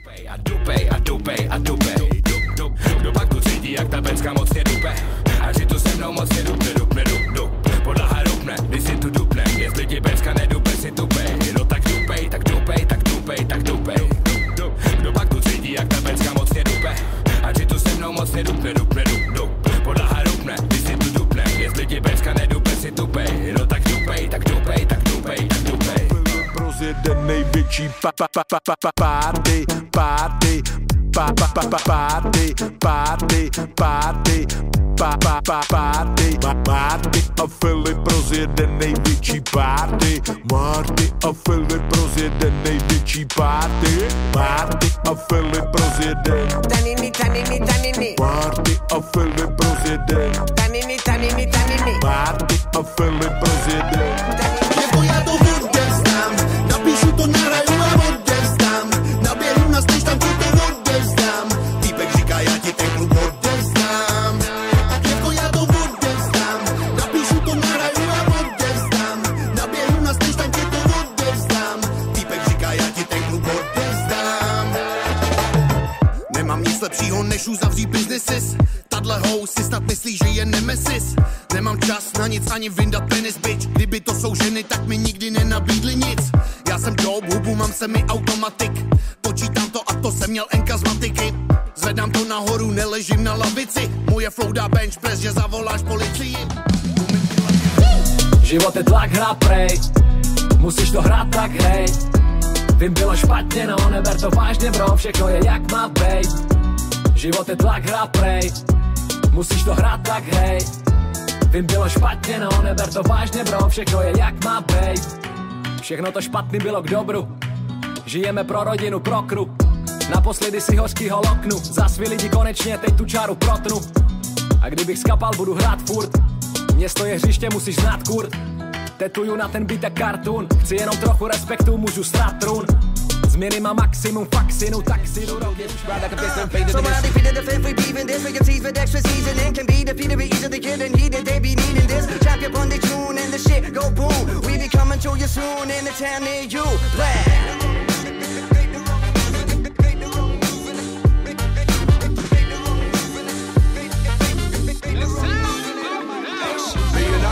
A dupej, a dupej, a dupej. Kdo pak tu cítí, jak ta pecka mocně dupe? A že tu se mnou mocně dupne. Podlaha rupne, když si tu dupne. Jestli ti pecka nedupe, si tupej. No tak dupej, tak dupej, tak dupej, tak dupej. Kdo pak tu cítí, jak ta pecka mocně dupe? A že tu se mnou mocně dupne. Podlaha rupne, když si tu dupne. Jestli ti pecka nedupe, si tupej. No tak dupej, tak dupej, tak dupej, tak dupej. Jeden největší party a Filip rozjede největší party. Marty a Filip rozjede největší party. Marty a Filip rozjede Marty a Filip rozjede Marty a Filip rozjede. Nebo já to odevzdám, napíšu to, nahraju a odevzdám. Naběhnu na stage, tam ti to odevzdám. Týpek říká, já ti ten klub odevzdám. Nebo já to odevzdám, napíšu to, nahraju a odevzdám. Naběhnu na stage, tam ti to odevzdám. Týpek říká, já ti ten klub odevzdám. Nemám nic lepšího, než uzavřít businesses. Tadle hou si snad myslí, že je nemesis. Nemám čas na nic, ani vyndat penis, bitch. Kdyby to jsou ženy, tak mi nikdy nenabídli nic. Já jsem dope, hubu mám semi-automatik. Počítám to a to jsem měl enka z matiky. Zvedám to nahoru, neležím na lavici. Moje flow dá bench press, že zavoláš policii. Život je tlak, hra prej. Musíš to hrát, tak hej. Vím, bylo špatně, no neber to vážně, bro. Všechno je jak má bejt. Život je tlak, hra prej. Musíš to hrát, tak hej. Vím, bylo špatně, no neber to vážně, bro. Všechno je jak má bejt. Všechno to špatný bylo k dobru. Žijeme pro rodinu, pro kru. Naposledy si hořkýho loknu. Za svý lidi konečně teď tu čáru protnu. A kdybych skapal, budu hrát furt. Město je hřiště, musíš znát kurt. Tetuju na ten bytek kartun. Chci jenom trochu respektu, můžu strát trůn. Změny má maximum, faxinu, taxinu, roky. So when I defeated the fifth, we beaving this. Vacancies with extra seasoning can be defeated, we easily killing heated. They be needing this. Champion on the tune and the shit go boom. We be coming to you soon in the town near you. Black.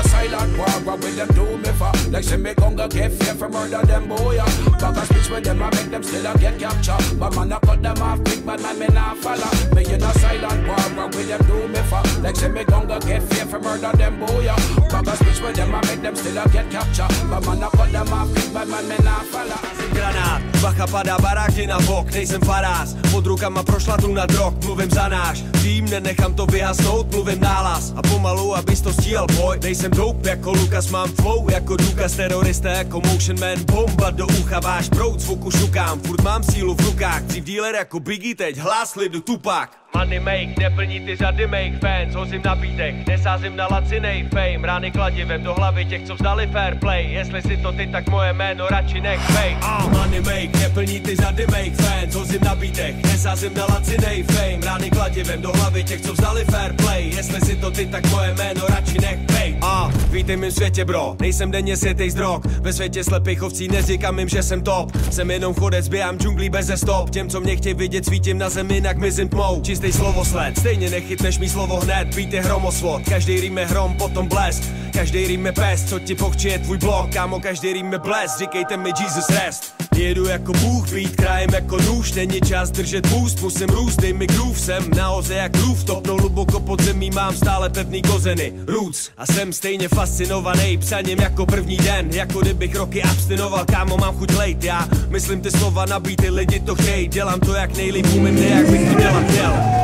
Silent war, what will them do me for? Like say me gon' go get fear for murder them boy. Back a speech with them, I make them still a get captured. But man I cut them off quick, but man me not follow. Me in a silent war, what will them do me for? Like say me gon' go get fear for murder them boy. Back a speech with them, I make them still a get captured. But man I cut them off quick, but man me not follow. Granát, bacha padá, baráky na bok, nejsem faráz. Pod rukama prošla tuna drog, mluvím za náš tým, nenechám to vyhasnout, mluvím nálas. A pomalu, abys to stíhal boj, nejsem dope jako Lukas, mám flow jako důkaz, terorista jako motion man, bomba do ucha, váš proud zvuku šukám, furt mám sílu v rukách, dřív dealer jako Biggie, teď hlas lidu Tupac. Money make, neplní ty řady make fans, hozím na beatech, nesázím na lacinej fame, rány kladivem do hlavy těch, co vzdali fair play, jestli si to ty, tak moje jméno radši nech fake. Money make, neplní ty řady make fans, hozím na beatech, nesázím na lacinej fame, rány kladivem do hlavy těch, co vzdali fair play, jestli si to ty, tak moje jméno radši nech fake. Vítej mým světě, bro, nejsem denně světej z drog, ve světě slepých ovcí neříkám jim, že jsem top, jsem jenom chodec, běhám džunglí beze stop, těm, co mě chtějí vidět, svítím na zemi, jinak mizím tmou. Čistý slovosled, stejně nechytneš mý slovo hned, beat je hromosvod, každý rým je hrom, potom blesk, každý rým je pest, co ti pochčije tvůj blok, kámo, každý rým je blesk, říkejte mi Jesus rest. Jedu jako Bůh, být krajem jako nůž, není čas držet boost, musím růst, dej mi groove, jsem nahoře jak groove, topnou hluboko pod zemí, mám stále pevný kozeny, roots, a jsem stejně fascinovaný psaním jako první den, jako kdybych roky abstinoval, kámo, mám chuť lejt, já myslím ty slova na beaty, lidi to chtějí, dělám to jak nejlíp umím, ne jak bych to dělat chtěl.